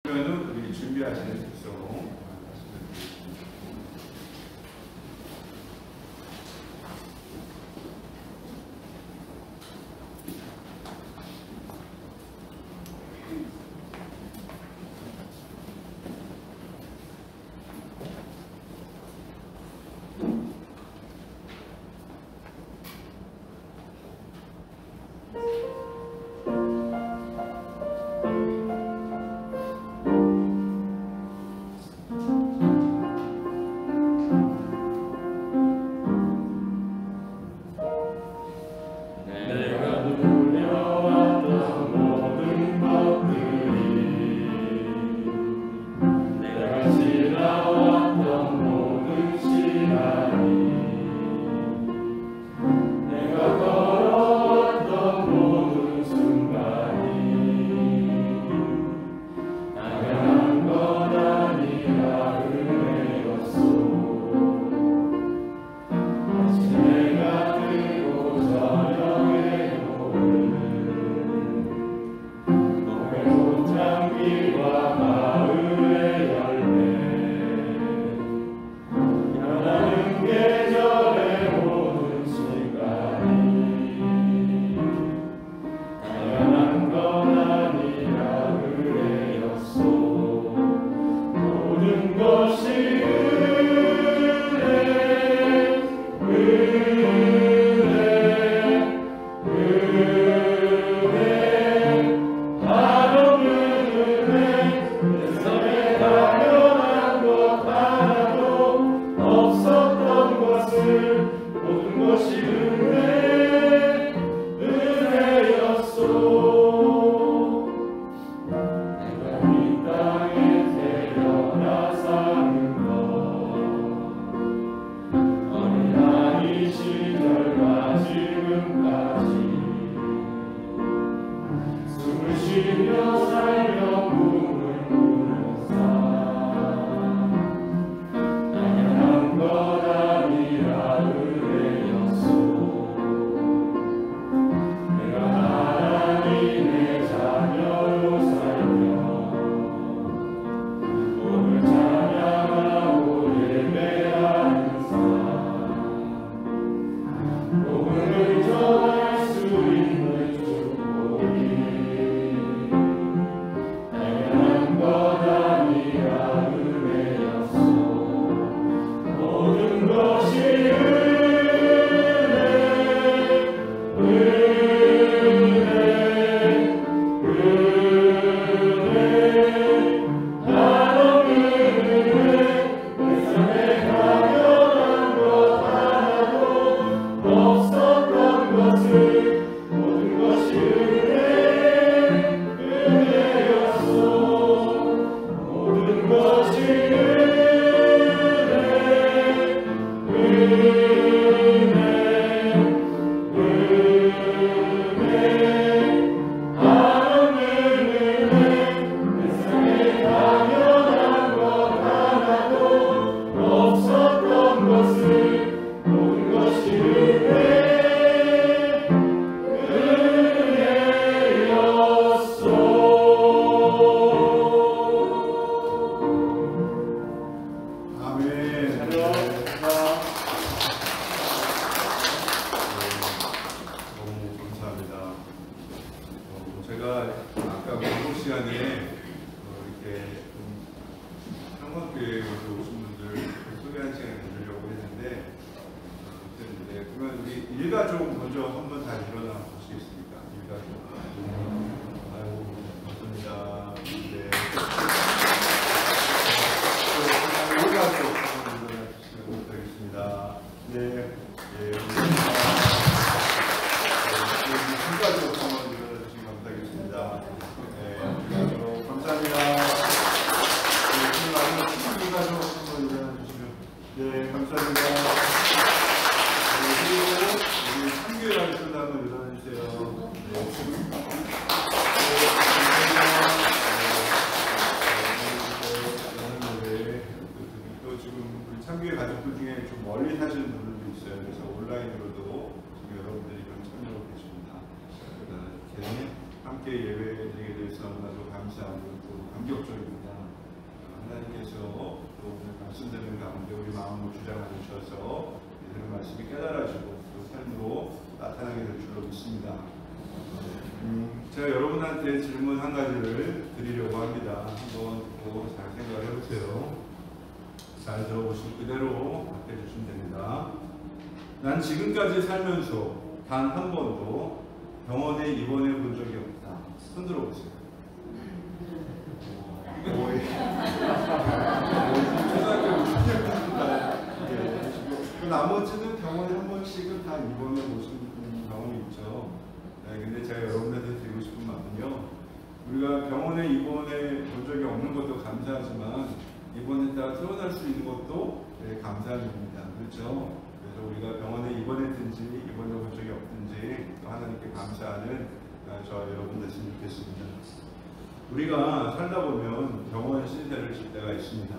그러면 우리 준비하시는 특성 함께 예배드리게 될 것이 너무나도 감사하고 또 감격적입니다. 하나님께서 또 오늘 말씀드리는 가운데 우리 마음을 주장하여 주셔서 이들의 말씀이 깨달아지고 또 삶으로 나타나게 될 줄로 믿습니다. 제가 여러분한테 질문 한 가지를 드리려고 합니다. 한번 또 잘 생각을 해보세요. 잘 들어보시고 그대로 답해 주시면 됩니다. 난 지금까지 살면서 단 한 번도 병원에 입원해 본 적이 없다. 손 들어보세요. 그 나머지는 병원에 한 번씩은 다 입원해 보신 경험이 있죠. 근데 제가 여러분한테 드리고 싶은 말은요, 우리가 병원에 입원해 본 적이 없는 것도 감사하지만 입원했다가 퇴원할 수 있는 것도 감사한 일입니다. 그렇죠? 그래서 우리가 병원에 입원했든지 입원해 본 적이 없든지 또 하나님께 감사하는 저와 여러분 됐으면 좋겠습니다. 우리가 살다 보면 병원 신세를 질 때가 있습니다.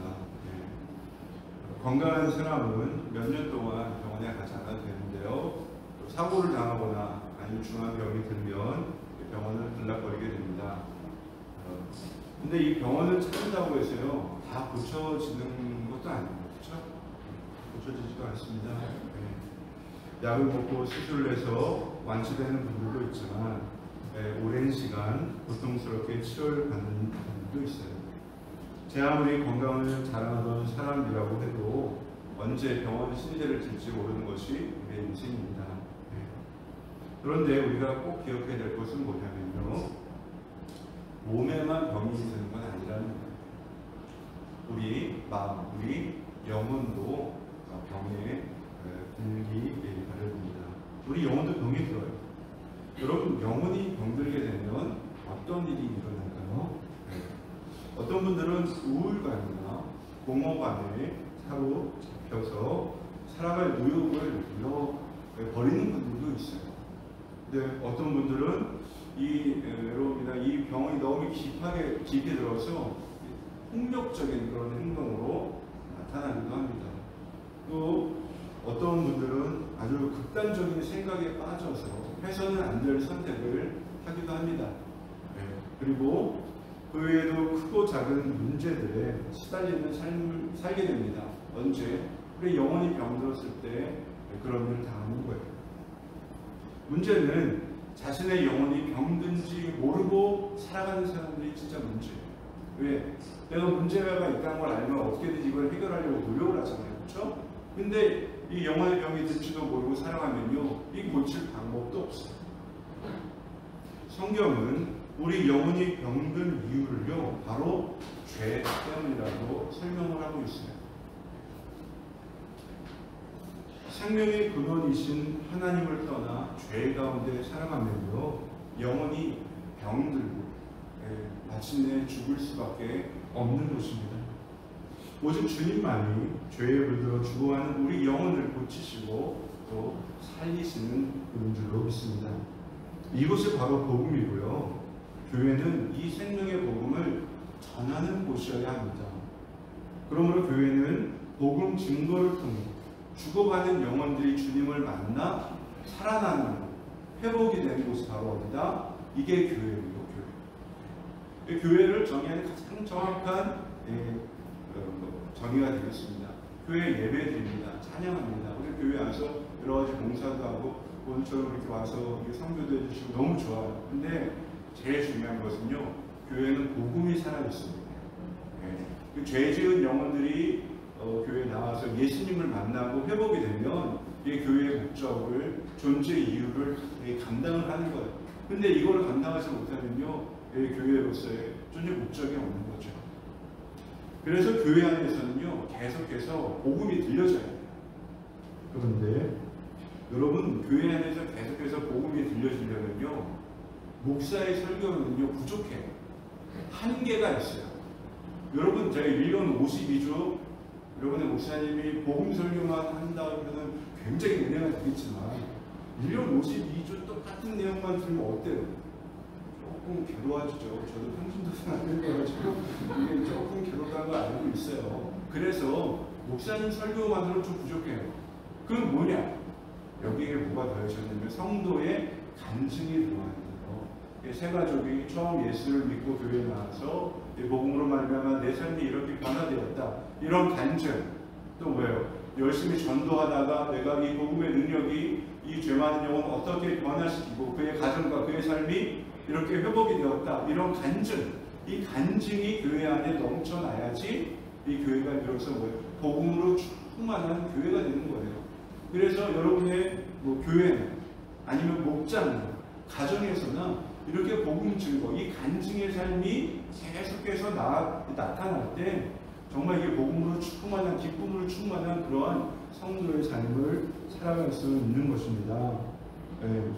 건강한 사람은 몇 년 동안 병원에 가지 않아도 되는데요, 사고를 당하거나 아니면 중한 병이 들면 병원을 들락거리게 됩니다. 근데 이 병원을 찾는다고 해서요, 다 고쳐지는 것도 아닙니다. 그렇죠? 고쳐지지도 않습니다. 약을 먹고 수술을 해서 완치되는 분들도 있지만 오랜 시간 고통스럽게 치료를 받는 분들도 있어요. 제 아무리 건강을 자랑하던 사람이라고 해도 언제 병원 신세를 질지 모르는 것이 우리의 인생입니다. 그런데 우리가 꼭 기억해야 될 것은 뭐냐면요, 몸에만 병이 드는 건 아니라는 거예요. 우리 마음, 우리 영혼도 병에 들기 바랍니다. 우리 영혼도 병이 들어요. 여러분, 영혼이 병들게 되면 어떤 일이 일어날까요? 어떤 분들은 우울감이나 공허감에 사로잡혀서 살아갈 의욕을 잃어버리는 분들도 있어요. 근데 어떤 분들은 이 병이 너무 깊이 들어서 폭력적인 그런 행동으로 나타나기도 합니다. 또 어떤 분들은 아주 극단적인 생각에 빠져서 해서는 안 될 선택을 하기도 합니다. 그리고 그 외에도 크고 작은 문제들에 시달리는 삶을 살게 됩니다. 언제? 우리 영혼이 병들었을 때 그런 일을 당하는 거예요. 문제는 자신의 영혼이 병든지 모르고 살아가는 사람들이 진짜 문제예요. 왜? 내가 문제가 있다는 걸 알면 어떻게든 이걸 해결하려고 노력을 하잖아요. 그렇죠? 근데 이 영혼의 병이 들지도 모르고 살아가면요, 이 고칠 방법도 없어요. 성경은 우리 영혼이 병든 이유를요, 바로 죄 때문이라고 설명을 하고 있어요. 생명의 근원이신 하나님을 떠나 죄 가운데 살아가면요, 영혼이 병들고 마침내 죽을 수밖에 없는 것입니다. 오직 주님만이 죄에 물들어 죽어가는 우리 영혼을 고치시고 또 살리시는 분인 줄로 믿습니다. 이곳이 바로 복음이고요, 교회는 이 생명의 복음을 전하는 곳이어야 합니다. 그러므로 교회는 복음 증거를 통해 죽어가는 영혼들이 주님을 만나 살아나는 회복이 되는 곳이 바로 어디다? 이게 교회예요. 교회. 교회를 정의하는 가장 정확한 정의가 되겠습니다. 교회 예배드립니다. 찬양합니다. 우리 교회 와서 여러 가지 봉사도 하고 오늘처럼 이렇게 와서 성교도 해주시고 너무 좋아요. 근데 제일 중요한 것은요, 교회는 복음이 살아있습니다. 그 죄 지은 영혼들이 교회에 나와서 예수님을 만나고 회복이 되면 이 교회의 목적을, 존재 이유를 감당을 하는 거예요. 근데 이걸 감당하지 못하면요, 교회로서의 존재 목적이 없는 거죠. 그래서 교회 안에서는요, 계속해서 복음이 들려져야 돼요. 그런데 여러분, 교회 안에서 계속해서 복음이 들려지려면요, 목사의 설교는요, 부족해요. 한계가 있어요. 여러분, 제가 1년 52주 여러분의 목사님이 복음 설교만 한다 그러면 굉장히 은혜가 되겠지만 1년 52주 똑같은 내용만 들으면 어때요? 조금 괴로워지죠. 저도 평신도사 안 되어가지고 이게 조금 괴롭다는 걸 알고 있어요. 그래서 목사님 설교만으로는 좀 부족해요. 그건 뭐냐? 여기에 뭐가 더해졌냐면 성도의 간증이 들어가는 거예요. 새 가족이 처음 예수를 믿고 교회에 나와서 복음으로 말미암아 내 삶이 이렇게 변화되었다. 이런 간증. 또 뭐예요? 열심히 전도하다가 내가 이 복음의 능력이 이 죄 많은 영혼 어떻게 변화시키고 그의 가정과 그의 삶이 이렇게 회복이 되었다. 이런 간증. 이 간증이 교회 안에 넘쳐나야지 이 교회가 비로소 뭐예요? 복음으로 충만한 교회가 되는 거예요. 그래서 여러분의 교회 아니면 목장, 가정에서나 이렇게 복음 증거, 이 간증의 삶이 계속해서 나타날 때 정말 이게 복음으로 충만한, 기쁨으로 충만한 그러한 성도의 삶을 살아갈 수 있는 것입니다. 네.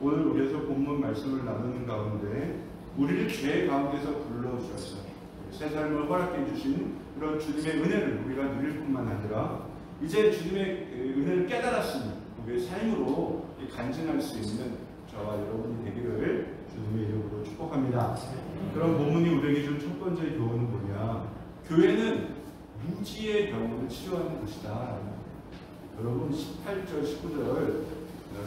오늘 그래서 본문 말씀을 나누는 가운데 우리를 죄 가운데서 불러주셔서 새 삶을 허락해 주신 그런 주님의 은혜를 우리가 누릴 뿐만 아니라 이제 주님의 은혜를 깨달았으니 우리의 삶으로 간증할 수 있는 저와 여러분이 되기를 주님의 이름으로 축복합니다. 그런 본문이 우리에게 준 첫 번째 교훈은 뭐냐? 교회는 무지의 병을 치료하는 곳이다. 여러분 18절, 19절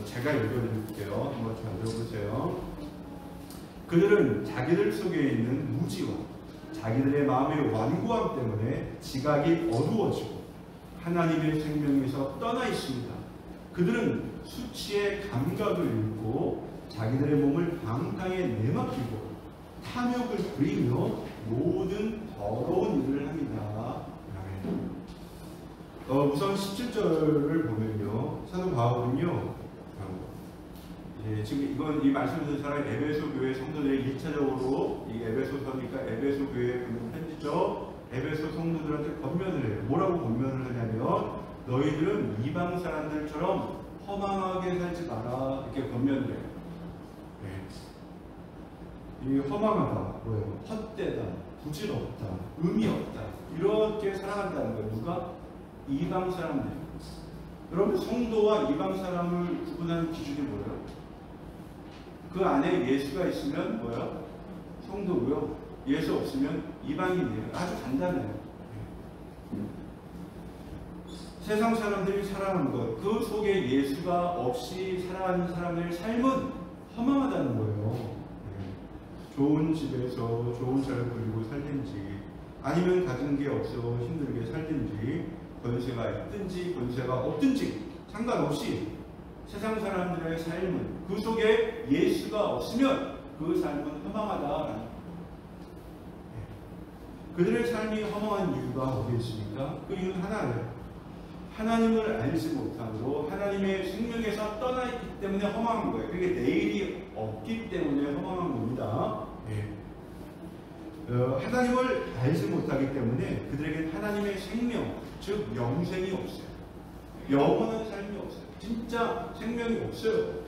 제가 읽어드릴게요. 한번 잘 들어보세요. 그들은 자기들 속에 있는 무지와 자기들의 마음의 완고함 때문에 지각이 어두워지고 하나님의 생명에서 떠나 있습니다. 그들은 수치의 감각을 잃고 자기들의 몸을 방탕에 내맡기고 탐욕을 부리며 모든 더러운 일을 합니다. 우선 17절을 보면요, 사도 바울은요, 지금 이 말씀을 듣는 사람 에베소 교회 성도들이 1차적으로 이 에베소서니까 에베소 교회에 보낸 편지죠. 에베소 성도들한테 권면을 해요. 뭐라고 권면을 하냐면 너희들은 이방 사람들처럼 허망하게 살지 마라, 이렇게 권면을 해요. 이 허망하다, 뭐예요? 헛되다, 부질없다, 의미 없다, 이렇게 살아간다는 거예요. 누가? 이방 사람들. 여러분, 성도와 이방 사람을 구분하는 기준이 뭐예요? 그 안에 예수가 있으면 뭐야? 성도고요. 예수 없으면 이방인이에요. 아주 간단해요. 세상 사람들이 살아가는 것, 그 속에 예수가 없이 살아가는 사람들의 삶은 허망하다는 거예요. 좋은 집에서 좋은 차를 끌고 살든지 아니면 가진 게 없어 힘들게 살든지 권세가 있든지 권세가 없든지 상관없이 세상 사람들의 삶은 그 속에 예수가 없으면 그 삶은 허망하다. 그들의 삶이 허망한 이유가 어디에 있습니까? 그 이유는 하나예요. 하나님을 알지 못함으로 하나님의 생명에서 떠나 있기 때문에 허망한 거예요. 그게 내일이 없기 때문에 허망한 겁니다. 하나님을 알지 못하기 때문에 그들에게 하나님의 생명, 즉 영생이 없어요. 영원한 삶이 없어요. 진짜 생명이 없어요.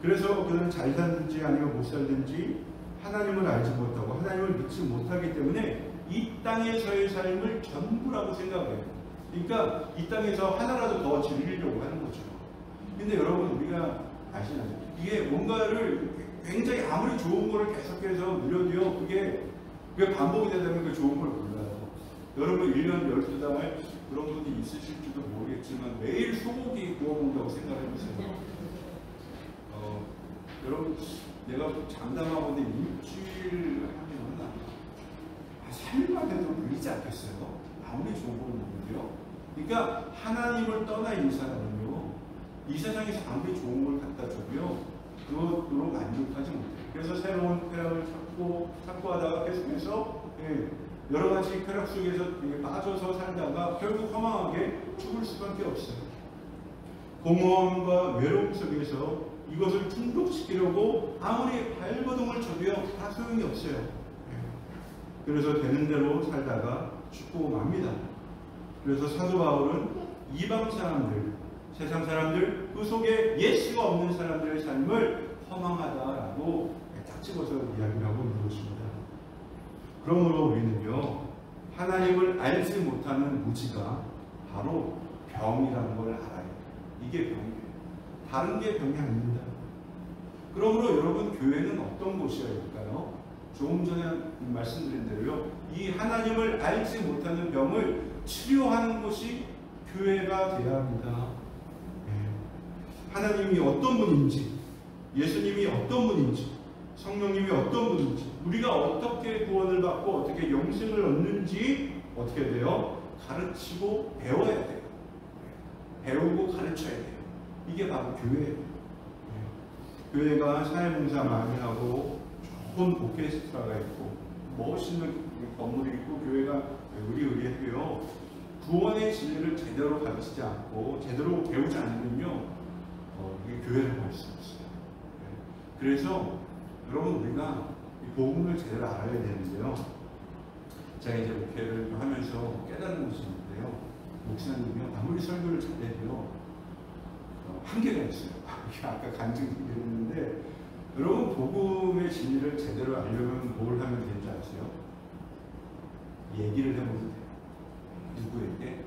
그래서 그들은 잘 살든지 아니면 못 살든지 하나님을 알지 못하고 하나님을 믿지 못하기 때문에 이 땅에서의 삶을 전부라고 생각해요. 그러니까 이 땅에서 하나라도 더 즐기려고 하는 거죠. 근데 여러분, 우리가 아시나요? 이게 뭔가를 굉장히 아무리 좋은 거를 계속해서 누려도요, 그게 반복이 되다면 그 좋은 걸 몰라요. 여러분 1년 12달 그런 분이 있으실지도 모르겠지만 매일 소고기 구워 먹는다고 생각해보세요. 여러분, 내가 장담하건대 일주일 하면 살만 해도 물리지 않겠어요? 아무리 좋은 걸 먹는데요. 그러니까 하나님을 떠나 있는 사람은요, 이 세상에서 아무리 좋은 걸 갖다 줘도요, 그것으로 만족하지 못해요. 그래서 새로운 쾌락을 찾고 하다가 계속해서 여러 가지 쾌락 속에서 빠져서 살다가 결국 허망하게 죽을 수밖에 없어요. 공허함과 외로움 속에서 이것을 충족시키려고 아무리 발버둥을 쳐도요, 다 소용이 없어요. 그래서 되는 대로 살다가 죽고 맙니다. 그래서 사도 바울은 이방 사람들, 세상 사람들, 그 속에 예수가 없는 사람들의 삶을 허망하다라고 딱 집어서 이야기를 하고 있는 것입니다. 그러므로 우리는요, 하나님을 알지 못하는 무지가 바로 병이라는 걸 알아요. 이게 병이에요. 다른 게 병이 아닙니다. 그러므로 여러분, 교회는 어떤 곳이어야 될까요? 조금 전에 말씀드린 대로요, 이 하나님을 알지 못하는 병을 치료하는 곳이 교회가 되어야 합니다. 하나님이 어떤 분인지, 예수님이 어떤 분인지, 성령님이 어떤 분인지, 우리가 어떻게 구원을 받고 어떻게 영생을 얻는지 어떻게 돼요? 가르치고 배워야 돼요. 배우고 가르쳐야 돼요. 이게 바로 교회예요. 교회가 사회봉사 많이 하고 좋은 오케스트라가 있고 멋있는 건물이 있고 교회가 의리의리해도요, 구원의 진리를 제대로 가르치지 않고 제대로 배우지 않으면요, 이게 교회를 볼 수 없어요. 그래서 여러분, 우리가 이 복음을 제대로 알아야 되는데요. 제가 이제 목회를 하면서 깨닫는 것이 있는데요. 목사님이요, 아무리 설교를 잘해도요, 한계가 있어요. 아까 간증드렸는데, 여러분, 복음의 진리를 제대로 알려면 뭘 하면 되는지 아세요? 얘기를 해보면 돼요. 누구에게?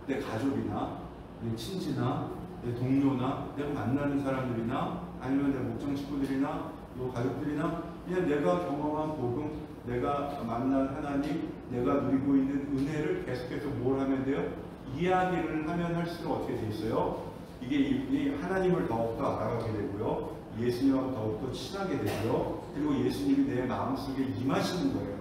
내 가족이나 내 친지나 내 동료나 내가 만나는 사람들이나 아니면 내 목장 식구들이나 너 가족들이나 그냥 내가 경험한 복음, 내가 만난 하나님, 내가 누리고 있는 은혜를 계속해서 뭘 하면 돼요? 이야기를 하면 할수록 어떻게 돼 있어요? 이게 하나님을 더욱더 알아가게 되고요, 예수님하고 더욱더 친하게 되고요, 그리고 예수님이 내 마음속에 임하시는 거예요.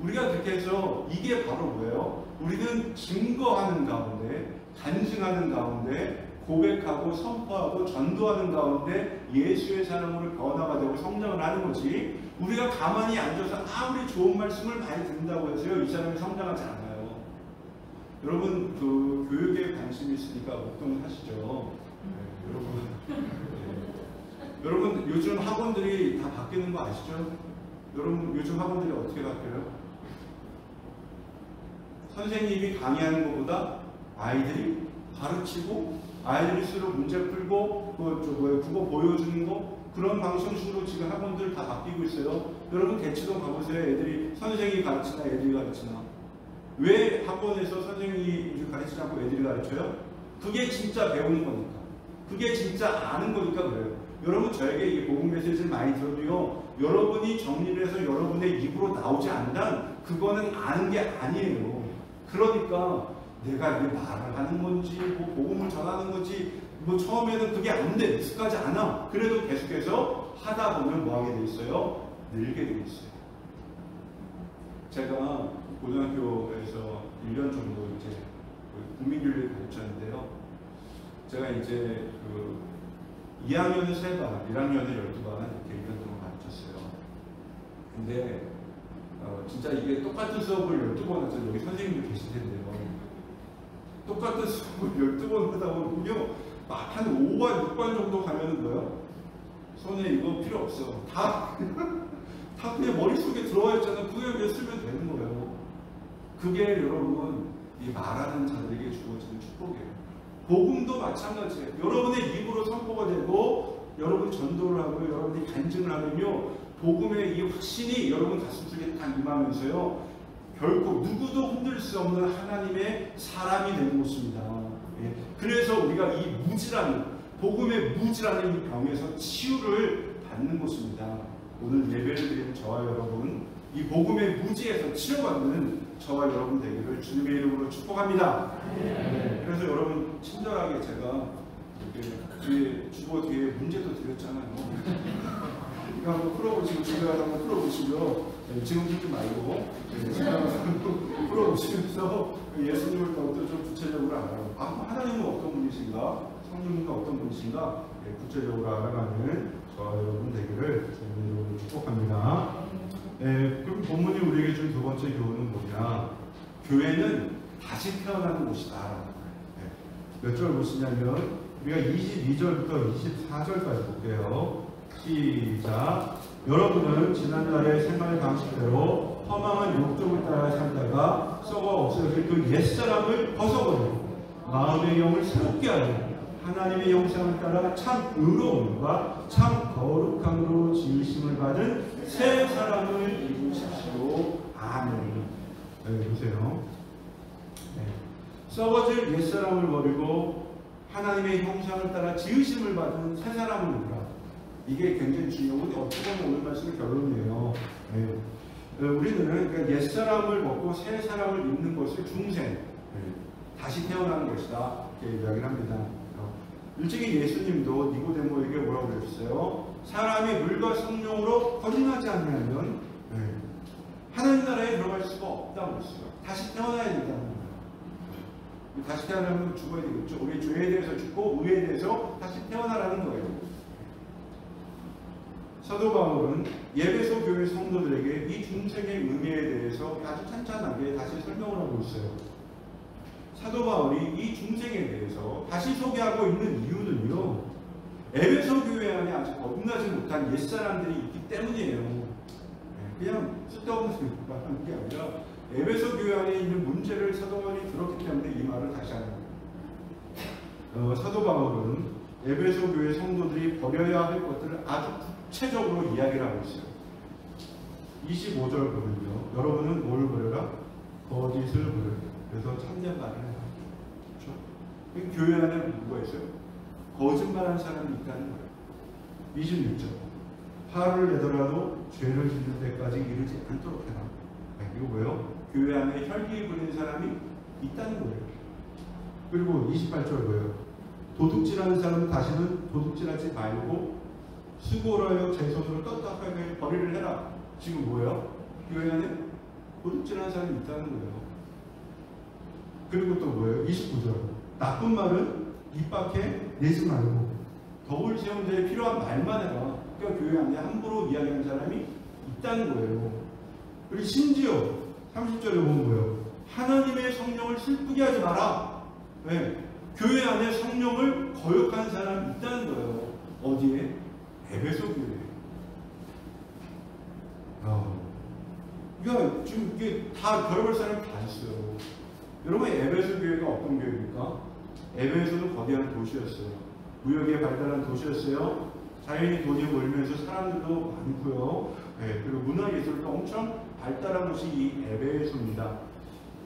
우리가 그렇게 해서 이게 바로 뭐예요? 우리는 증거하는 가운데, 간증하는 가운데, 고백하고 선포하고 전도하는 가운데 예수의 사람으로 변화가 되고 성장을 하는 거지, 우리가 가만히 앉아서 아무리 좋은 말씀을 많이 듣는다고 해서요, 이 사람이 성장하지 않아요. 여러분, 그 교육에 관심이 있으니까 목동 하시죠. 여러분, 요즘 학원들이 다 바뀌는 거 아시죠? 여러분, 요즘 학원들이 어떻게 바뀌어요? 선생님이 강의하는 것보다 아이들이 가르치고, 아이들이 스스로 문제 풀고, 국어 보여주는 거, 그런 방식으로 지금 학원들 다 바뀌고 있어요. 여러분, 개치동 가보세요. 애들이 선생님이 가르치나 애들이 가르치나. 왜 학원에서 선생님이 가르치지 않고 애들이 가르쳐요? 그게 진짜 배우는 거니까. 그게 진짜 아는 거니까 그래요. 여러분, 저에게 이 복음 메시지를 많이 들어도요, 여러분이 정리를 해서 여러분의 입으로 나오지 않는 그거는 아는 게 아니에요. 그러니까 내가 이게 말을 하는 건지, 뭐 복음을 전하는 건지, 뭐 처음에는 그게 안 돼, 익숙하지 않아. 그래도 계속해서 하다 보면 뭐 하게 돼 있어요? 늘게 돼 있어요. 제가 고등학교에서 1년 정도 이제 국민교육을 가르쳤는데요. 제가 이제 2학년은 3반, 1학년은 12반 이렇게 1년 동안 가르쳤어요. 근데 진짜 이게 똑같은 수업을 12번 하죠. 여기 선생님도 계실 텐데요. 똑같은 수업을 12번 하다 보면요, 한 5반, 6반 정도 가면은 뭐요? 손에 이거 필요 없어. 다 그냥 머릿속에 들어와 있잖아. 그게 왜 쓰면 되는 거예요. 그게 여러분, 이 말하는 자들에게 주어지는 축복이에요. 복음도 마찬가지예요. 여러분의 입으로 선포가 되고, 여러분 전도를 하고, 여러분이 간증을 하면요, 복음의 이 확신이 여러분 가슴속에 딱 임하면서요, 결코 누구도 흔들 수 없는 하나님의 사람이 되는 것입니다. 예. 그래서 우리가 이 무지라는, 복음의 무지라는 이 병에서 치유를 받는 것입니다. 오늘 예배를 드리는 저와 여러분, 이 복음의 무지에서 치료받는 저와 여러분 되기를 주님의 이름으로 축복합니다. 네. 그래서 여러분, 친절하게 제가 이렇게 주보 뒤에 문제도 드렸잖아요. 이거 한번 풀어보시고, 집에 가서 한번 풀어보시고요. 지금 듣지 말고, 집에 가서 풀어보시면서 예수님을 더욱더 좀 구체적으로 알아요. 하나님은 어떤 분이신가? 성령님은 어떤 분이신가? 구체적으로 알아가는 저와 여러분 되기를 주님으로 축복합니다. 그럼 본문이 우리에게 준 두 번째 교훈은 뭐냐? 교회는 다시 태어나는 곳이다. 몇 절 보시냐면, 우리가 22절부터 24절까지 볼게요. 시작. 여러분은 지난날의 생활 방식대로 허망한 욕정을 따라 살다가 썩어 없어질 그 옛사람을 벗어버리고 마음의 영을 새롭게 하여 하나님의 형상을 따라 참 의로움과 참 거룩함으로 지으심을 받은 새 사람을 입으십시오. 아멘. 보세요. 썩어질 옛사람을 버리고 하나님의 형상을 따라 지으심을 받은 새 사람을 입으라. 이게 굉장히 중요하고, 어떻게 보면 오늘 말씀의 결론이에요. 우리는 그러니까 옛사람을 먹고 새 사람을 입는 것을 중생, 다시 태어나는 것이다, 이렇게 이야기를 합니다. 일찍이 예수님도 니고데모에게 뭐라고 그러셨어요? 사람이 물과 성령으로 거듭나지 않으면 하나님 나라에 들어갈 수가 없다고 그랬어요. 다시 태어나야 된다는 거예요. 다시 태어나면 죽어야 되겠죠. 우리 죄에 대해서 죽고 의에 대해서 다시 태어나라는 거예요. 사도 바울은 에베소 교회 성도들에게 이 중생의 의미에 대해서 아주 찬찬하게 다시 설명을 하고 있어요. 사도 바울이 이 중생에 대해서 다시 소개하고 있는 이유는요, 에베소 교회 안에 아직 거듭나지 못한 옛사람들이 있기 때문이에요. 그냥 쓸데없는 말하는 게 아니라 에베소 교회 안에 있는 문제를 사도 바울이 들었기 때문에 이 말을 다시 하는 거예요. 사도 바울은 에베소 교회 성도들이 버려야 할 것들을 아주 구체적으로 이야기를 하고 있어요. 25절 보면요, 여러분은 뭘 버려라? 거짓을 버려라. 그래서 참된 말을 해라. 그렇죠? 교회 안에 뭐가 있어요? 거짓말하는 사람이 있다는 거예요. 26절, 화를 내더라도 죄를 짓는 데까지 이르지 않도록 해라. 이거 뭐예요? 교회 안에 혈기 부리는 사람이 있다는 거예요. 그리고 28절 뭐예요? 도둑질하는 사람은 다시는 도둑질하지 말고 수고를 하여 제 손으로 떳떳하게 벌이를 해라. 지금 뭐예요? 교회 안에 도둑질하는 사람이 있다는 거예요. 그리고 또 뭐예요? 29절, 나쁜 말은 입 밖에 내지 말고 덕을 세운 데에 필요한 말만 해라. 그러니까 교회 안에 함부로 이야기하는 사람이 있다는 거예요. 그리고 심지어 30절에 보면 뭐예요? 하나님의 성령을 슬프게 하지 마라. 왜? 교회 안에 성령을 거역하는 사람이 있다는 거예요. 어디에? 에베소 교회에. 그러니까 지금 이게 다 별의별 사람이 다 있어요. 여러분, 에베소 교회가 어떤 교회입니까? 에베소는 거대한 도시였어요. 무역에 발달한 도시였어요. 자연이 돈이 몰면서 사람들도 많고요. 그리고 문화예술도 엄청 발달한 곳이 이 에베소입니다.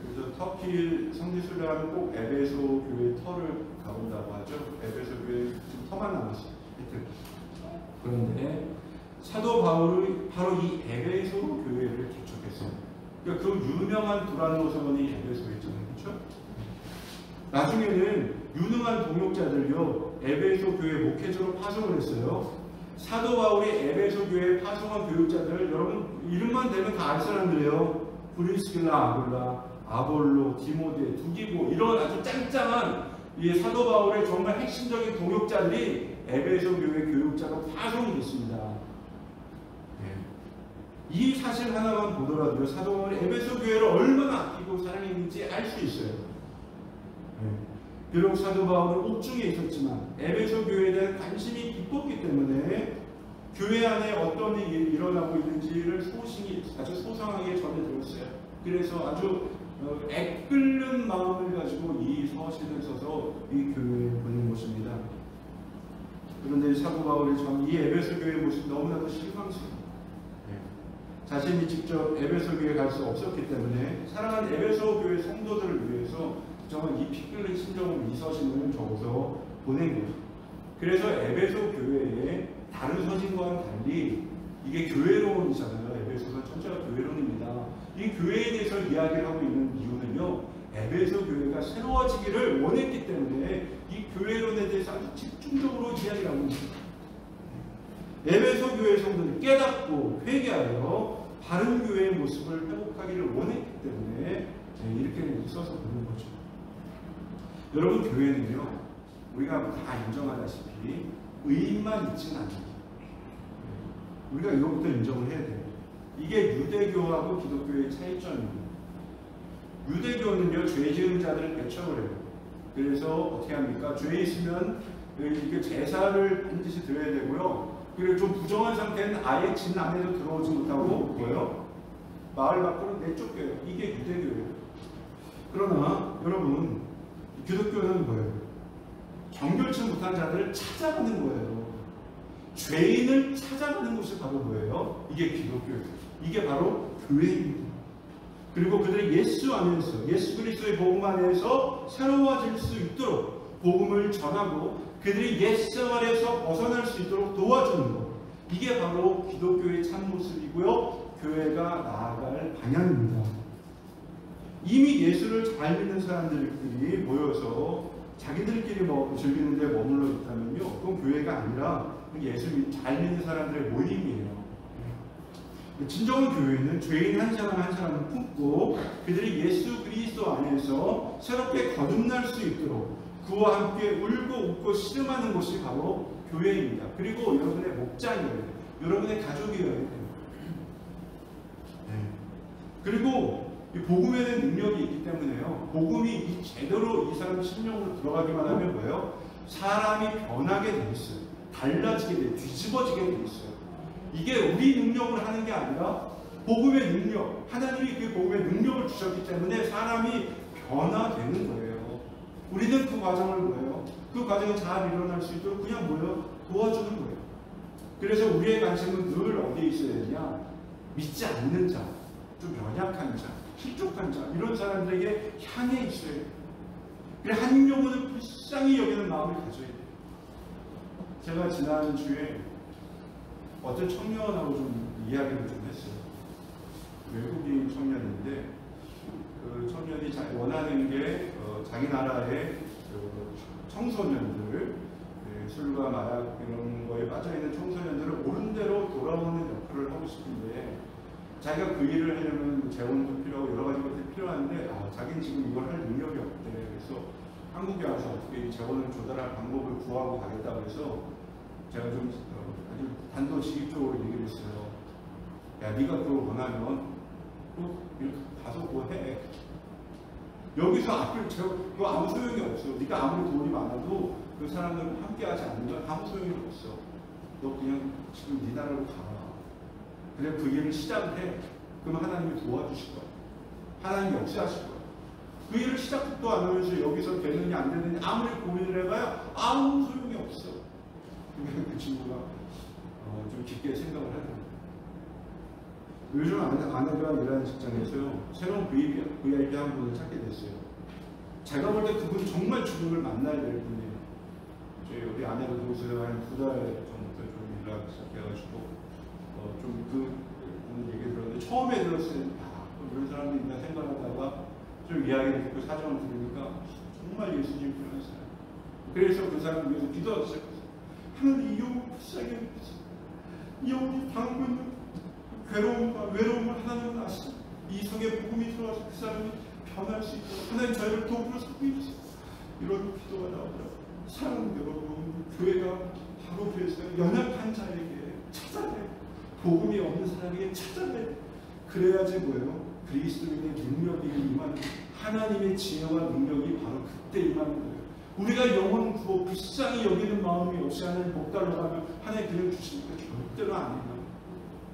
그래서 터키 성지순례 하면 꼭 에베소 교회 터를 가본다고 하죠. 에베소 교회 지금 터만 남았어요. 그런데 사도 바울이 바로 이 에베소 교회를 개척했어요. 그러니까 그 유명한 두란노 성원이 에베소에 있잖아요. 그렇죠? 나중에는 유능한 동역자들요, 에베소 교회 목회자로 파송을 했어요. 사도 바울이 에베소 교회에 파송한 교육자들, 여러분 이름만 대면 다 알 사람들이에요. 브리스길라, 아굴라, 아볼로, 디모데, 두기고, 이런 아주 짱짱한 이 사도 바울의 정말 핵심적인 동역자들이 에베소 교회 교육자로 파송이 됐습니다. 이 사실 하나만 보더라도 사도 바울이 에베소 교회를 얼마나 아끼고 사랑했는지 알 수 있어요. 비록 사도 바울은 옥중에 있었지만 에베소 교회에 대한 관심이 깊었기 때문에 교회 안에 어떤 일이 일어나고 있는지를 소식이 아주 소상하게 전해 들었어요. 그래서 아주 애끓는 마음을 가지고 이 서신을 써서 이 교회에 보낸 것입니다. 그런데 사도 바울이 참 이 에베소 교회의 모습이 너무나도 실망스러워요. 자신이 직접 에베소 교회에 갈 수 없었기 때문에 사랑하는 에베소 교회 성도들을 위해서 정말 이 피 끓는 심정으로 이 서신을 적어서 보낸 거죠. 그래서 에베소 교회에 다른 서신과는 달리 이게 교회론이잖아요. 에베소가 전체가 교회론입니다. 이 교회에 대해서 이야기를 하고 있는 이유는요, 에베소 교회가 새로워지기를 원했기 때문에 이 교회론에 대해서 아주 집중적으로 이야기를 하고 있습니다. 에베소 교회 성도들이 깨닫고 회개하여 바른 교회의 모습을 회복하기를 원했기 때문에 이렇게 써서 보는 거죠. 여러분, 교회는요, 우리가 다 인정하다시피 의인만 있지는 않아요. 우리가 이것부터 인정을 해야 돼요. 이게 유대교하고 기독교의 차이점입니다. 유대교는요, 죄 지은 자들을 배척을 해요. 그래서 어떻게 합니까? 죄 있으면 이게 제사를 반드시 드려야 되고요. 그리고 좀 부정한 상태는 아예 진 안에도 들어오지 못하고 뭐예요? 마을 밖으로 내쫓겨요. 이게 유대교예요. 그러나 여러분, 기독교는 뭐예요? 정결치 못한 자들을 찾아가는 거예요. 죄인을 찾아가는 곳이 바로 뭐예요? 이게 기독교예요. 이게 바로 교회입니다. 그리고 그들이 예수 안에서, 예수 그리스도의 복음 안에서 새로워질 수 있도록 복음을 전하고 그들이 옛생활에서 벗어날 수 있도록 도와주는 것, 이게 바로 기독교의 참모습이고요, 교회가 나아갈 방향입니다. 이미 예수를 잘 믿는 사람들끼리 모여서 자기들끼리 뭐 즐기는데 머물러 있다면요, 그건 교회가 아니라 예수 잘 믿는 사람들의 모임이에요. 진정한 교회는 죄인 한 사람 한 사람을 품고 그들이 예수 그리스도 안에서 새롭게 거듭날 수 있도록 그와 함께 울고 웃고 씨름하는 곳이 바로 교회입니다. 그리고 여러분의 목장이어야 돼요. 여러분의 가족이어야 돼요. 네. 그리고 이 복음에는 능력이 있기 때문에요. 복음이 제대로 이 사람 심령으로 들어가기만 하면 뭐예요? 사람이 변하게 돼 있어요. 달라지게 돼, 뒤집어지게 돼 있어요. 이게 우리 능력을 하는 게 아니라 복음의 능력, 하나님이 그 복음의 능력을 주셨기 때문에 사람이 변화되는 거예요. 우리는 그 과정을 뭐예요? 그 과정이 잘 일어날 수 있도록 그냥 뭐예요? 도와주는 거예요. 그래서 우리의 관심은 늘 어디에 있어야 되냐? 믿지 않는 자, 좀 연약한 자, 실족한 자, 이런 사람들에게 향해 있어야 돼요. 그래서 한 영혼을 불쌍히 여기는 마음을 가져야 돼요. 제가 지난주에 어떤 청년하고 좀 이야기를 좀 했어요. 외국인 청년인데 그 청년이 원하는 게 자기 나라의 청소년들, 술과 마약 이런 거에 빠져있는 청소년들을 옳은 대로 돌아오는 역할을 하고 싶은데 자기가 그 일을 하려면 재원도 필요하고 여러 가지 것들이 필요한데 자기는 지금 이걸 할 능력이 없대. 그래서 한국에 와서 어떻게 이 재원을 조달할 방법을 구하고 가겠다고 해서 제가 좀 아주 단도직입적으로 얘기를 했어요. 야, 네가 그걸 원하면 꼭 이렇게 가서 뭐 해. 여기서 그거 아무 소용이 없어. 네가 아무리 돈이 많아도 그 사람들은 함께하지 않으면 아무 소용이 없어. 너 그냥 지금 네 나라로 가. 그래 그 일을 시작을 해. 그럼 하나님이 도와주실 거야. 하나님이 역사하실 거야. 그 일을 시작도 안 하면서 여기서 되느냐 안 되느냐 아무리 고민을 해봐야 아무 소용이 없어. 그 친구가 좀 깊게 생각을 하더라고요. 요즘 아내가 일하는 직장에서요, 새로운 VIP 한 분을 찾게 됐어요. 제가 볼 때 그분 정말 주님을 만나야 될 분이에요. 저희 우리 아내가 그곳에서 한 2달 전부터 좀 연락을 시작해가지고 좀 그 얘기 들었는데 처음에 들었을 때 이런 사람이 있나 생각하다가 좀 이야기를 듣고 사정을 들으니까 정말 예수님 필요한 사람. 그래서 그 사람을 위해서 기도하기 시작했어요. 하나님 이 영혼 불쌍히 여기세요. 이 영혼이 당하고 있는 괴로움과 외로움을 하나님은 아시죠. 이 성에 복음이 들어와서 그 사람이 변할 수 있도록 하나님 저희를 도움으로 섬기주세요. 이런 기도가 나오더라고요. 사랑하는 여러분, 교회가 바로 그래서 연약한 자에게 찾아내, 복음이 없는 사람에게 찾아내. 그래야지 뭐예요? 그리스도인의 능력이 임하는, 하나님의 지혜와 능력이 바로 그때 임하는 거예요. 우리가 영혼 구호 불쌍히 여기는 마음이 없이 하나님 복 달라고 하면 하나님 그냥 주시니까 절대로 아니에요.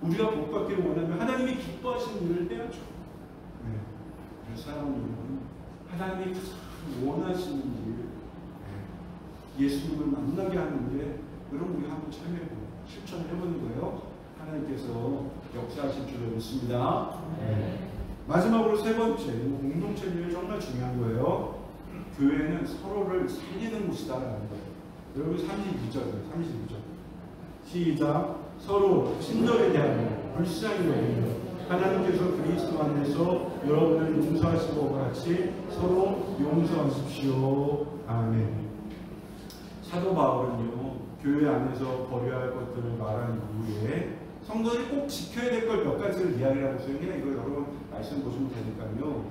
우리가 복 받기를 원하면 하나님이 기뻐하시는 일을 해야죠. 네. 그래서 사랑하는 여러분, 하나님이 가장 원하시는 일, 예수님을 만나게 하는데 여러분 우리 한번 참여해보고 실천해보는 거예요. 하나님께서 역사하실 줄을 믿습니다. 네. 마지막으로 세 번째, 공동체 일이 정말 중요한 거예요. 교회는 서로를 살리는 곳이다라는 거예요. 여러분 32절이에요. 32절. 시작. 서로 친절에 대한 불쌍히 여기며 하나님께서 그리스도 안에서 여러분을 용서하신 것과 같이 서로 용서하십시오. 아멘. 사도 바울은요, 교회 안에서 버려야 할 것들을 말한 이후에 성도들이 꼭 지켜야 될 걸 몇 가지를 이야기를 하고 있어요. 그냥 이거 여러분 말씀 보시면 되니까요.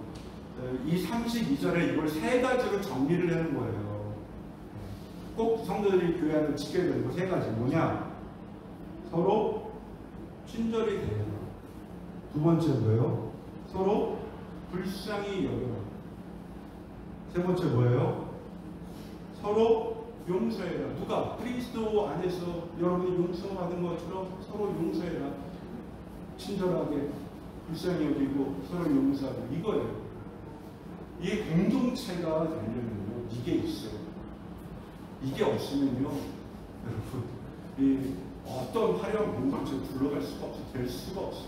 이 32절에 이걸 세 가지로 정리를 하는 거예요. 꼭 성도들이 교회 안에서 지켜야 되는 거 세 가지. 뭐냐? 서로 친절히 대해라. 두 번째 뭐예요? 서로 불쌍히 여겨라. 세 번째 뭐예요? 서로 용서해라. 누가? 그리스도 안에서 여러분이 용서받은 것처럼 서로 용서해라. 친절하게 불쌍히 여기고 서로 용서하고 이거예요. 이게 공동체가 되려면요, 이게 있어요. 이게 없으면요, 여러분, 이 어떤 화려한 공동체에 둘러갈 수가 없어요. 될 수가 없어요.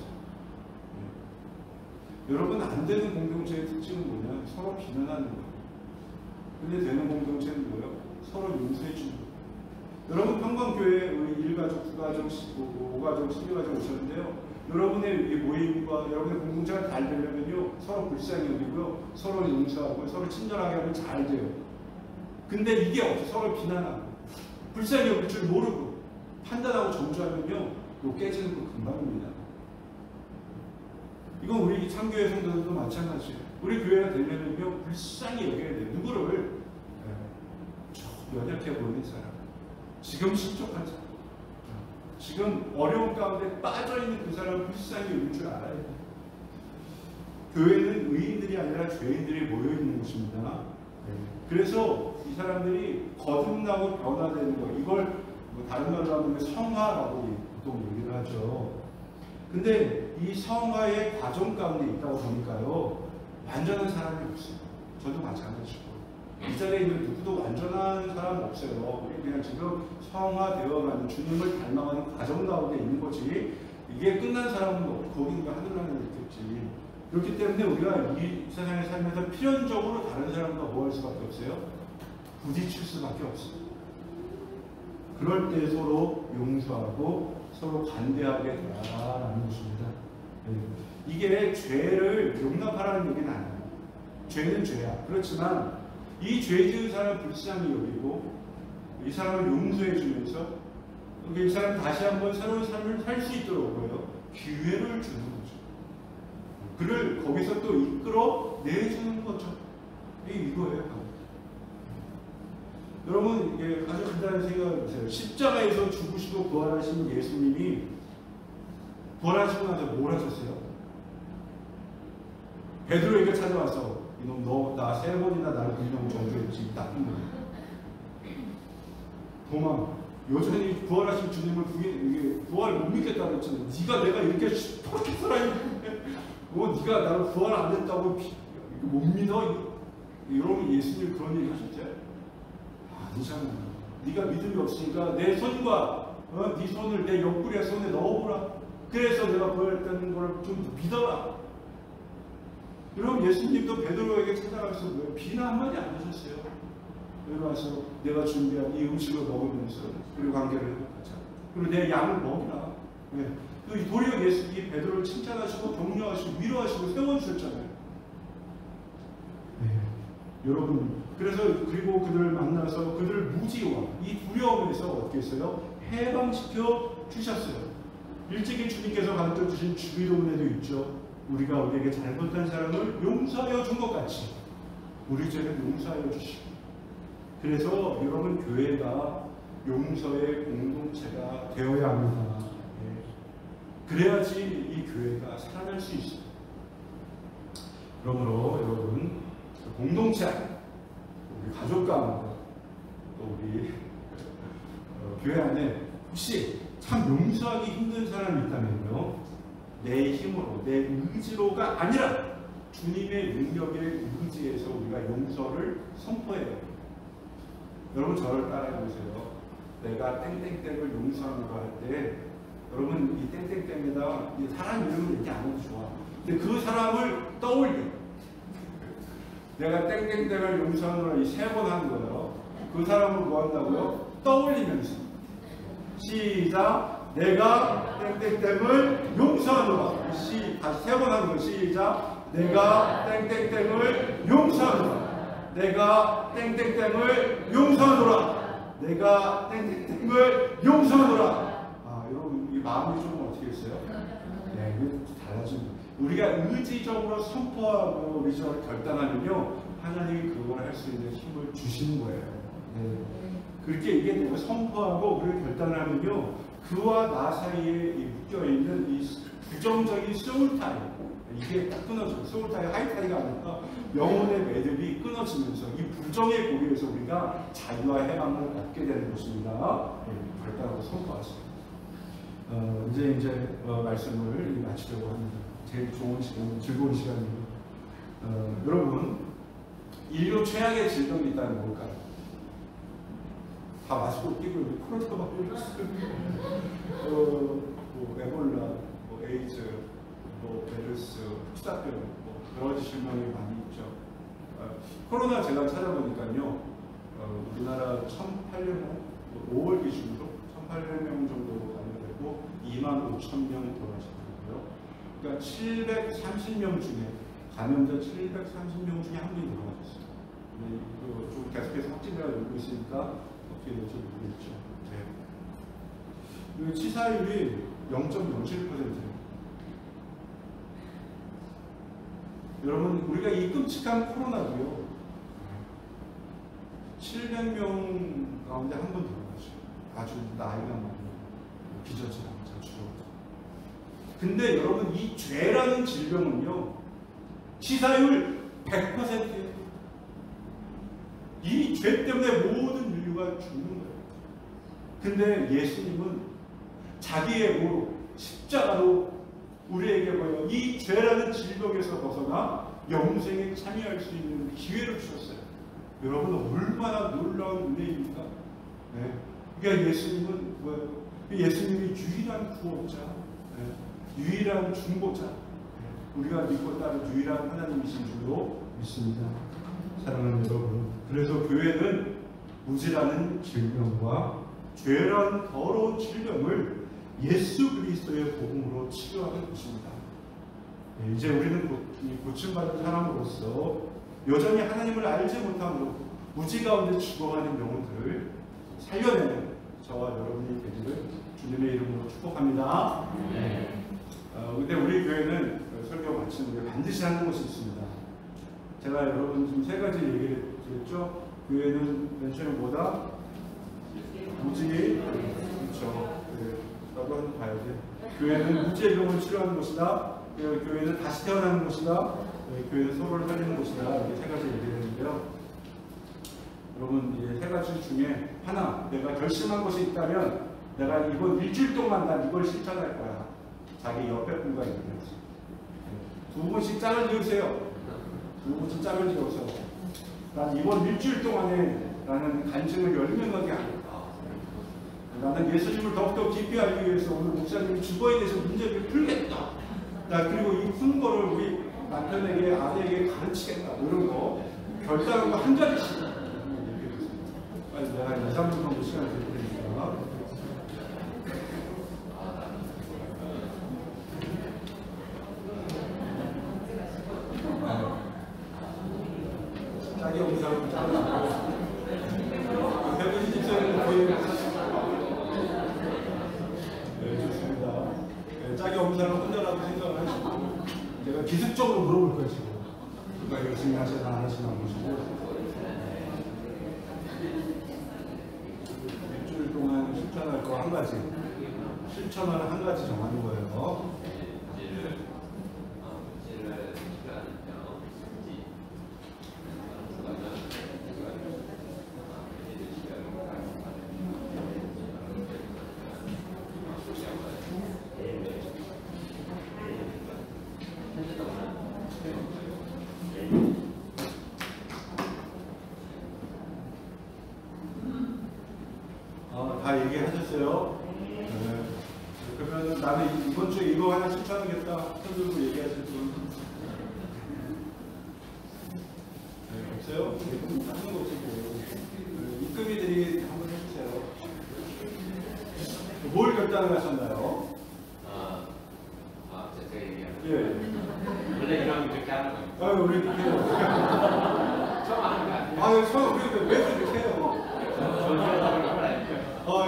네. 여러분 안 되는 공동체의 특징은 뭐냐? 서로 비난하는 거예요. 근데 되는 공동체는 뭐예요? 서로 용서해 주는 거예요. 여러분 평강교회 우리 1가족, 9가족, 5가족, 12가족 오셨는데요. 여러분의 이 모임과 여러분의 공동체가 잘 되려면요, 서로 불쌍히 여기고요, 서로 용서하고 서로 친절하게 하면 잘 돼요. 근데 이게 없어. 서로 비난하고 불쌍히 여길 줄 모르고 판단하고 정죄하면요, 또 깨지는 거 금방입니다. 이건 우리 참교회 성도들도 마찬가지예요. 우리 교회가 되려면요, 불쌍히 여겨야 돼요. 누구를? 연약해 보이는 사람, 지금 실족한 사람, 지금 어려운 가운데 빠져있는 그 사람을 불쌍히 여길 줄 알아야 돼요. 교회는 의인들이 아니라 죄인들이 모여있는 곳입니다. 그래서 이 사람들이 거듭나고 변화되는 거, 이걸 뭐 다른 말로 하면 성화라고 보통 얘기를 하죠. 근데 이 성화의 과정 가운데 있다고 보니까요, 완전한 사람이 없어요. 저도 마찬가지고 이 자리에 있는 누구도 완전한 사람 없어요. 우리 그냥 지금 성화되어가는 주님을 닮아가는 과정 가운데 있는 거지, 이게 끝난 사람은 없고 거기가 하늘나라에 있겠지. 그렇기 때문에 우리가 이 세상에 살면서 필연적으로 다른 사람과 뭐 할 수밖에 없어요? 부딪힐 수밖에 없어요. 그럴 때 서로 용서하고 서로 관대하게 대하라는 것입니다. 이게 죄를 용납하라는 얘기는 아니에요. 죄는 죄야. 그렇지만 이 죄 지은 사람을 불쌍히 여기고 이 사람을 용서해 주면서 이 사람 다시 한번 새로운 삶을 살 수 있도록 기회를 주는 거죠. 그를 거기서 또 이끌어 내주는 거죠. 이거예요. 여러분, 이게 아주 간단한 생각을 해보세요. 십자가에서 죽으시고 부활하신 예수님이 부활하시고 나서 뭘 하셨어요? 베드로에게 찾아와서, 이놈 너 나 3번이나 나를 부인하고 정죄했지, 나쁜 놈. 도망. 여전히 부활하신 주님을 부활 못 믿겠다고 했잖아요. 네가 내가 이렇게 시퍼렇게 살아있는데 네가 나를 부활 안 했다고 못 믿어? 여러분, 예수님 그런 얘기 하셨죠? 아니잖아. 네가 믿음이 없으니까 내 손과 네 손을 내 옆구리에 손에 넣어보라. 그래서 내가 부활했다는 걸 좀 믿어라. 여러분, 예수님도 베드로에게 찾아가서 비난 한마디 안 하셨어요. 여기 와서 내가 준비한 이 음식을 먹으면서 우리 관계를 회복하자. 그리고 내 양을 먹이라. 도리어 예수님이 베드로를 칭찬하시고 격려하시고 위로하시고 세워주셨잖아요. 여러분, 그래서 그리고 그들을 만나서 그들을 무지와 이 두려움에서 어떻게 했어요? 해방시켜 주셨어요. 일찍이 주님께서 가르쳐 주신 주기도문에도 있죠. 우리가 우리에게 잘못한 사람을 용서하여 준 것 같이 우리 죄를 용서하여 주시고. 그래서 여러분, 교회가 용서의 공동체가 되어야 합니다. 그래야지 이 교회가 살아날 수 있어요. 그러므로 여러분, 공동체 안에, 우리 가족 가운데, 또 우리 교회 안에 혹시 참 용서하기 힘든 사람이 있다면요, 내 힘으로, 내 의지로가 아니라 주님의 능력에 의지해서 우리가 용서를 선포해요. 여러분, 저를 따라해보세요. 내가 땡땡땡을 용서하는 거 할 때, 여러분, 이 땡땡땡에다 이 사람 이름을 얘기 안 해도 좋아. 근데 그 사람을 떠올려. 내가 땡땡땡을 용서하느라 이 3번 한 거예요. 그 사람을 뭐 한다고요? 떠올리면서. 시작. 내가 땡땡땡을 용서하노라. 다시 3번 하는 거. 시작. 내가 땡땡땡을 용서하노라. 내가 땡땡땡을 용서하노라. 내가 땡땡땡을 용서하노라. 여러분, 이 마음이 좀 어떻게 했어요? 네, 달라집니다. 우리가 의지적으로 선포하고 의지적으로 결단하면요, 하나님이 그걸 할 수 있는 힘을 주시는 거예요. 그렇게 이게 내가 선포하고 우리를 결단을 하면요, 그와 나 사이에 묶여있는 이 부정적인 소울타이, 이게 딱 끊어져요. 소울타이, 하이타이가 아니라 영혼의 매듭이 끊어지면서 이 부정의 고리에서 우리가 자유와 해방을 얻게 되는 것입니다. 결단하고 선포하세요. 이제 말씀을 마치려고 합니다. 제일 좋은 시간, 즐거운 시간입니다. 여러분, 인류 최악의 질병이 있다는 뭘까요? 다 마스크 끼고 코로나 바이러스, 에볼라, 에이즈, 베르스, 흑사병, 그런 질병이 많이 있죠. 코로나 제가 찾아보니까요, 우리나라 1,800명, 5월 기준으로 1,800명 정도 감염되고 25,000명 돌아가셨고요. 그러니까 730명 중에, 감염자 730명 중에 한 분이 돌아가셨어요. 좀 계속해서 확진자가 늘고 있으니까 어떻게 될지 모르겠죠. 네. 치사율이 0.07%예요. 여러분, 우리가 이 끔찍한 코로나도요, 700명 가운데 한 분 들어가죠. 아주 나이가 많은 기저질환, 저출혈. 근데 여러분, 이 죄라는 질병은요, 치사율 100%예요. 이 죄 때문에 모든 인류가 죽는 거예요. 근데 예수님은 자기의 몸으로 십자가로 우리에게 뭐예요? 이 죄라는 질병에서 벗어나 영생에 참여할 수 있는 기회를 주셨어요. 여러분, 얼마나 놀라운 은혜입니까? 네. 그러니까 예수님은 뭐예요? 예수님이 유일한 구원자, 네. 유일한 중보자, 네. 우리가 믿고 따른 유일한 하나님이신 줄로 믿습니다. 사랑하는 여러분, 그래서 교회는 무지라는 질병과 죄라는 더러운 질병을 예수 그리스도의 복음으로 치료하는 것입니다. 네, 이제 우리는 고침받은 사람으로서 여전히 하나님을 알지 못함으로 무지 가운데 죽어가는 영혼들을 살려내는 저와 여러분이 되기를 주님의 이름으로 축복합니다. 네. 근데 우리 교회는 설교 마치는 게 반드시 하는 것이 있습니다. 제가 여러분 지금 세 가지 얘기를 드렸죠. 교회는 맨 처음에 뭐다? 무지, 그렇죠. 나도 한번 봐야 돼. 교회는 무지의 병을 치료하는 것이다. 교회는 다시 태어나는 것이다. 교회는 서로를 살리는 것이다. 이렇게 세 가지 얘기를 했는데요. 여러분, 이 세 가지 중에 하나, 내가 결심한 것이 있다면 내가 이번 일주일 동안 난 이걸 실천할 거야. 자기 옆에 분과 얘기하지. 두 분씩 짝을 지으세요. 두 분씩 짝을 지어서 난 이번 일주일 동안에 나는 간증을 열명하게 하겠다. 나는 예수님을 더욱더 깊이 알기 위해서 오늘 목사님이 주거에 대해서 문제를 풀겠다. 나 그리고 이 푼 거를 우리 남편에게, 아내에게 가르치겠다. 이런 거 결단한 거 한 자리씩 얘기해주세요. 빨리 내가 2, 3분 정도 시간을 드릴 테니까. 자기 없는 사람은 잘라고. 배우신 집사님은 거의 짝이 없는 사람은 혼자라고 생각을 하시고, 제가 기습적으로 물어볼 거예요, 지금. 누가 열심히 하시나 안 하시나 보시고. 일주일 동안 실천할 거 한 가지. 실천을 한 가지 정하는 거예요. 다 얘기하셨어요? 네. 그러면 나는 이번 주에 이거 하나 실천하겠다. 손 들고 얘기하실 분. 네, 없어요? 하는 거 없고. 입금이들이 한번 해주세요. 뭘 결단을 하셨나요? 제가 얘기하는 거. 예. 원래 이러면 이렇게 하는 거예요. 아유, 우리 이렇게 해요. 처음 하는 거 아니에요? 아유, 처음 그런데 왜 이렇게 해요?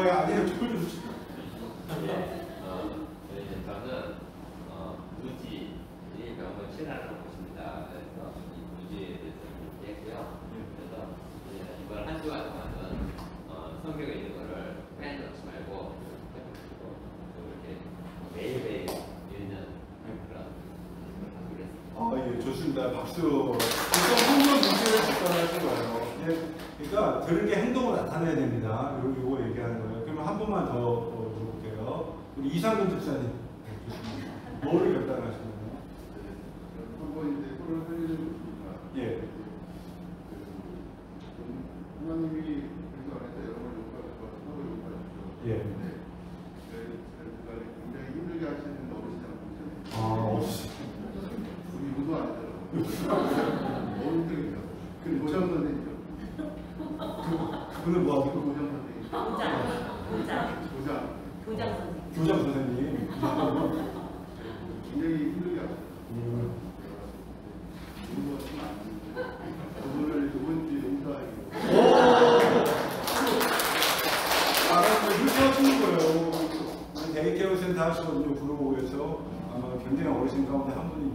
예, 아니에요. 저를 주시죠. 저는 무지의 병을 치료하는 곳입니다. 그래서 이 무지에 대해서 얘기했고요. 그래서 이번 한 주간 동안은 성경에 있는 거를 빼놓지 말고 이렇게 매일매일 읽는 그런 걸 하기로 했습니다. 예, 좋습니다. 박수. 일단 행동 문제를 접근하신 거예요. 예. 그러니까 들은 게 행동으로 나타내야 됩니다. 요거 얘기하는 거예요. 그러면 한 번만 더 물어볼게요. 우리 이상근 집사님. 뭐를 결단하시나요? 한번 이제 서로 살리는 것입니다. 예. 하나님이 그래서 안에서 여러분을 욕하고 서로 욕하셨죠. 예. 굉장히 힘들게 하시는 어르신 한 분이잖아요. 아, 없으시. 우리 유도 아니더라고요. 너무 힘들겠죠. 그 고정 선생님이죠. 그분은 뭐 하고? 그 고정 선생님. 교장 선생님. 굉장히 힘들게 하셨어요. 그분을 이번 주에 요새는 다 하시거든요. 구로구에서 아마 굉장히 어르신 가운데 한 분이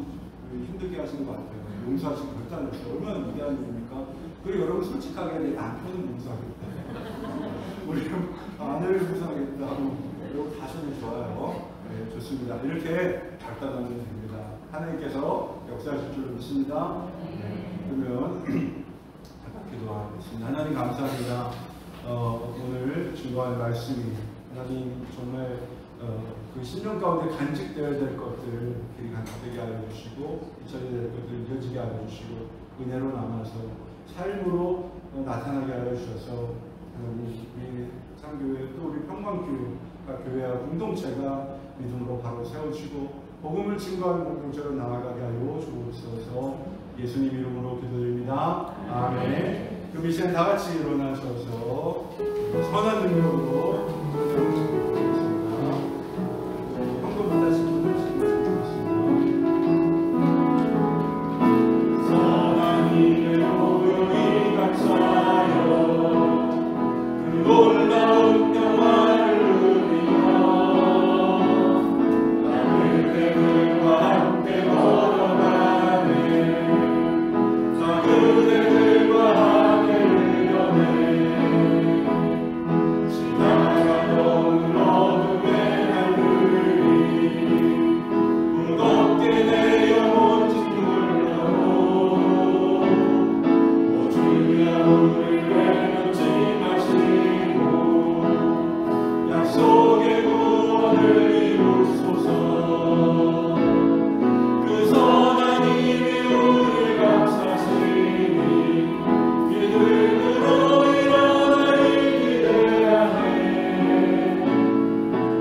힘들게 하시는 것 같아요. 용서하시고 결단했어요. 얼마나 위대한 일입니까? 그리고 여러분 솔직하게 내 남편을 용서하겠다. 우리 아내를 용서하겠다. 이거 다시는 좋아요. 네, 좋습니다. 이렇게 결단하면 됩니다. 하나님께서 역사하실 줄 믿습니다. 네, 그러면 기도하겠습니다. 하나님 감사합니다. 오늘 증거할 말씀이 하나님 정말 그 신령 가운데 간직되어야 될 것들 길이 간직되게 알려주시고 잊혀야 될 것들 이어지게 알려주시고 은혜로 남아서 삶으로 나타나게 알려주셔서 우리 창교회 또 우리 평강교회가 교회와 공동체가 믿음으로 바로 세워지고 복음을 증거하는 공동체로 나아가게 하여 주옵소서. 예수님 이름으로 기도드립니다. 아멘. 그럼 이 시간 다 같이 일어나셔서 선한 능력으로 복음을 증거하겠습니다. 한번 만나신 분들 지금 좋겠습니다. 선한 이름으로 이 감사하여 그 놀라운 평화를 누리며 남을 그들과 함께 걸어가네. 자 그대들과 함께 누려내 지나가던 어둠의 날들이 무겁게 내 영혼 짓눌러도 오 주여 우리를 외면치 마시고 약속의 구원을 이루소서. 그 선한 이미 우리를 감싸시니 믿음으로 일어나 일기대야 해.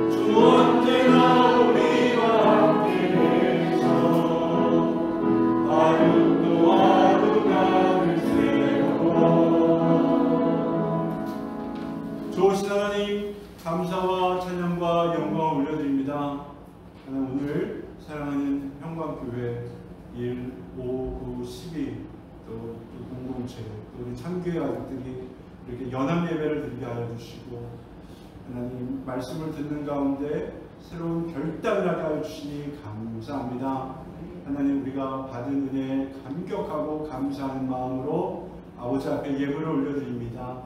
주 언제나 우리와 함께 계셔 하루 또 하루 나를 세워. 좋으신 하나님 감사와 찬양과 영광을 올려드립니다. 하나님 오늘 사랑하는 평강교회 1, 5, 9, 12 또 공동체 또 우리 참교회 아들들이 이렇게 연합 예배를 드리게 하여 주시고 하나님 말씀을 듣는 가운데 새로운 결단을 하게 하여 주시니 감사합니다. 하나님 우리가 받은 은혜에 감격하고 감사하는 마음으로 아버지 앞에 예물을 올려드립니다.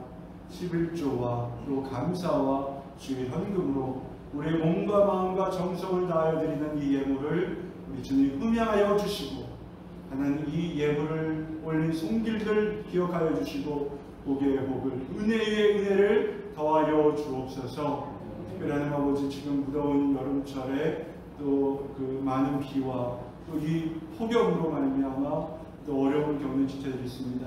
11조와 또 감사와 주의 현금으로 우리의 몸과 마음과 정성을 다하여 드리는 이 예물을 우리 주님 흠양하여 주시고 하나님 이 예물을 올린 손길들 기억하여 주시고 복의 복을 은혜 위에 은혜를 더하여 주옵소서. 특별히 하나님 아버지 지금 무더운 여름철에 또 그 많은 비와 또 이 폭염으로 말미암아 또 어려움을 겪는 지체들이 있습니다.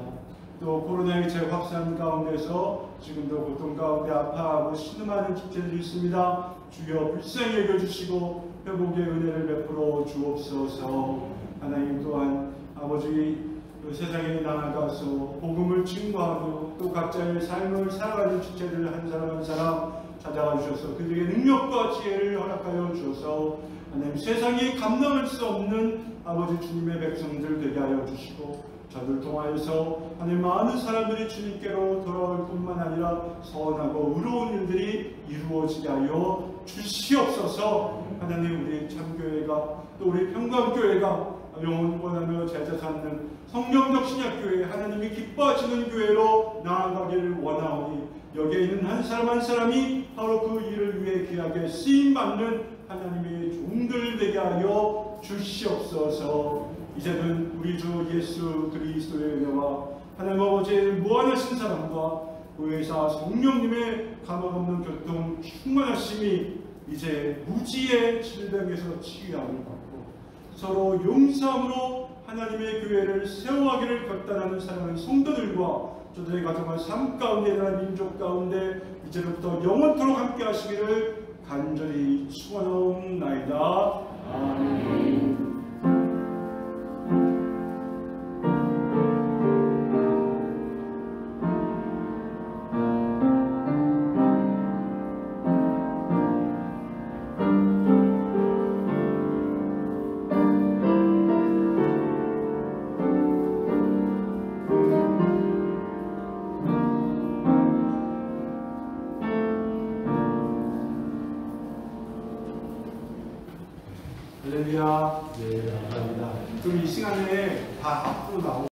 또 코로나19 재확산 가운데서 지금도 고통 가운데 아파하고 신음하는 지체들이 있습니다. 주여 불쌍히 여겨주시고 회복의 은혜를 베풀어 주옵소서. 하나님 또한 아버지 그 세상에 나아가서 복음을 증거하고 또 각자의 삶을 살아가는 지체들 한 사람 한 사람 찾아가 주셔서 그들에게 능력과 지혜를 허락하여 주셔서 하나님 세상이 감당할 수 없는 아버지 주님의 백성들 되게 하여 주시고 저들 통하여서 하나님 많은 사람들이 주님께로 돌아올 뿐만 아니라 선하고 의로운 일들이 이루어지게 하여 주시옵소서. 하나님 우리 참교회가 또 우리 평강교회가 영원권하며 제자 삼는 성령적 신약교회 하나님이 기뻐하시는 교회로 나아가기를 원하오니 여기에 있는 한 사람 한 사람이 바로 그 일을 위해 귀하게 쓰임받는 하나님의 종들 되게 하여 주시옵소서. 이제는 우리 주 예수 그리스도의 은혜와 하나님 아버지의 무한하신 사랑과 의사 성령님의 감옥없는 교통 충만하심이 이제 무지의 질병에서 치유함을 받고 서로 용서함으로 하나님의 교회를 세워가기를 결단하는 사랑하는 성도들과 저들의 가정과 삶 가운데 일어난 민족 가운데 이제부터 영원토록 함께 하시기를 간절히 축원하옵나이다. 아멘. 할렐루야. 네, 감사합니다. 그럼 이 시간에 다 앞으로 나오고